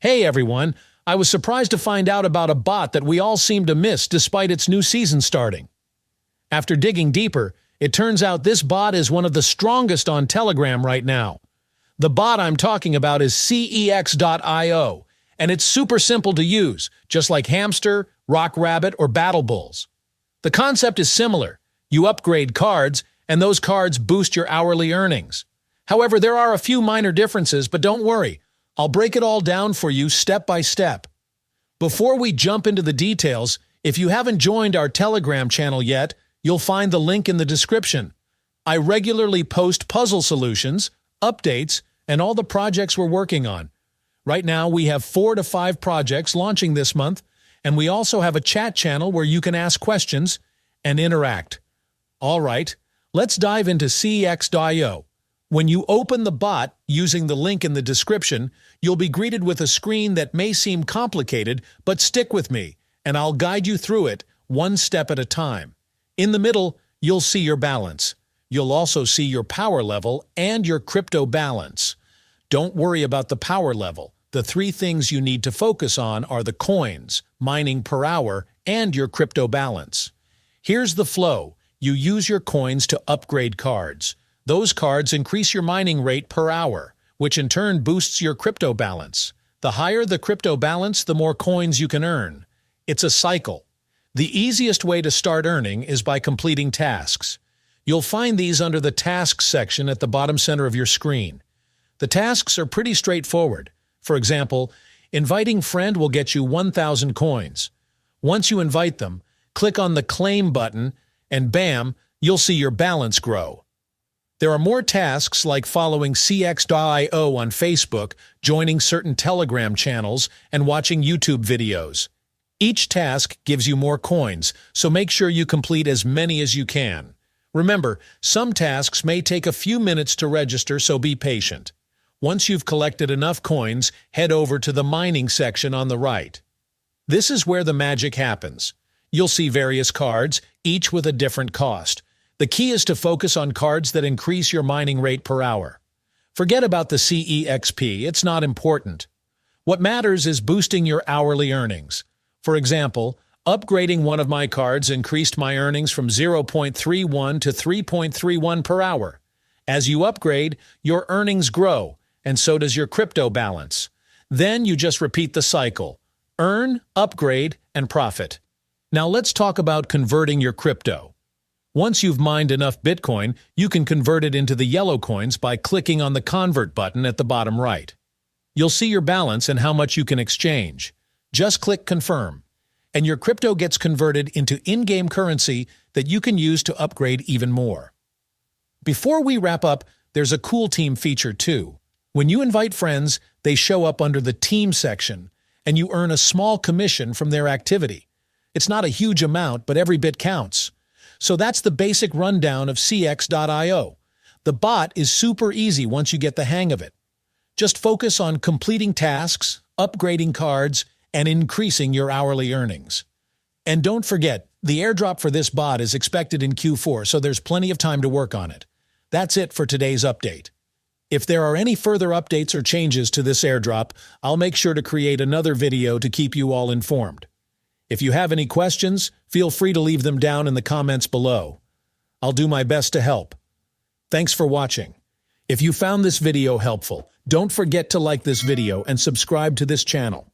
Hey everyone, I was surprised to find out about a bot that we all seem to miss despite its new season starting. After digging deeper, it turns out this bot is one of the strongest on Telegram right now. The bot I'm talking about is CEX.io, and it's super simple to use, just like Hamster, Rock Rabbit, or Battle Bulls. The concept is similar. You upgrade cards, and those cards boost your hourly earnings. However, there are a few minor differences, but don't worry. I'll break it all down for you step by step. Before we jump into the details, if you haven't joined our Telegram channel yet, you'll find the link in the description. I regularly post puzzle solutions, updates, and all the projects we're working on. Right now, we have 4 to 5 projects launching this month, and we also have a chat channel where you can ask questions and interact. All right, let's dive into CEX.io. When you open the bot using the link in the description, you'll be greeted with a screen that may seem complicated, but stick with me, and I'll guide you through it one step at a time. In the middle, you'll see your balance. You'll also see your power level and your crypto balance. Don't worry about the power level. The 3 things you need to focus on are the coins, mining per hour, and your crypto balance. Here's the flow. You use your coins to upgrade cards. Those cards increase your mining rate per hour, which in turn boosts your crypto balance. The higher the crypto balance, the more coins you can earn. It's a cycle. The easiest way to start earning is by completing tasks. You'll find these under the Tasks section at the bottom center of your screen. The tasks are pretty straightforward. For example, inviting friend will get you 1,000 coins. Once you invite them, click on the Claim button, and bam, you'll see your balance grow. There are more tasks like following CEX.io on Facebook, joining certain Telegram channels, and watching YouTube videos. Each task gives you more coins, so make sure you complete as many as you can. Remember, some tasks may take a few minutes to register, so be patient. Once you've collected enough coins, head over to the mining section on the right. This is where the magic happens. You'll see various cards, each with a different cost. The key is to focus on cards that increase your mining rate per hour. Forget about the CEXP, it's not important. What matters is boosting your hourly earnings. For example, upgrading one of my cards increased my earnings from 0.31 to 3.31 per hour. As you upgrade, your earnings grow, and so does your crypto balance. Then you just repeat the cycle. Earn, upgrade, and profit. Now let's talk about converting your crypto. Once you've mined enough Bitcoin, you can convert it into the yellow coins by clicking on the Convert button at the bottom right. You'll see your balance and how much you can exchange. Just click Confirm, and your crypto gets converted into in-game currency that you can use to upgrade even more. Before we wrap up, there's a cool team feature too. When you invite friends, they show up under the Team section, and you earn a small commission from their activity. It's not a huge amount, but every bit counts. So that's the basic rundown of CEX.io. The bot is super easy once you get the hang of it. Just focus on completing tasks, upgrading cards, and increasing your hourly earnings. And don't forget, the airdrop for this bot is expected in Q4, so there's plenty of time to work on it. That's it for today's update. If there are any further updates or changes to this airdrop, I'll make sure to create another video to keep you all informed. If you have any questions, feel free to leave them down in the comments below. I'll do my best to help. Thanks for watching. If you found this video helpful, don't forget to like this video and subscribe to this channel.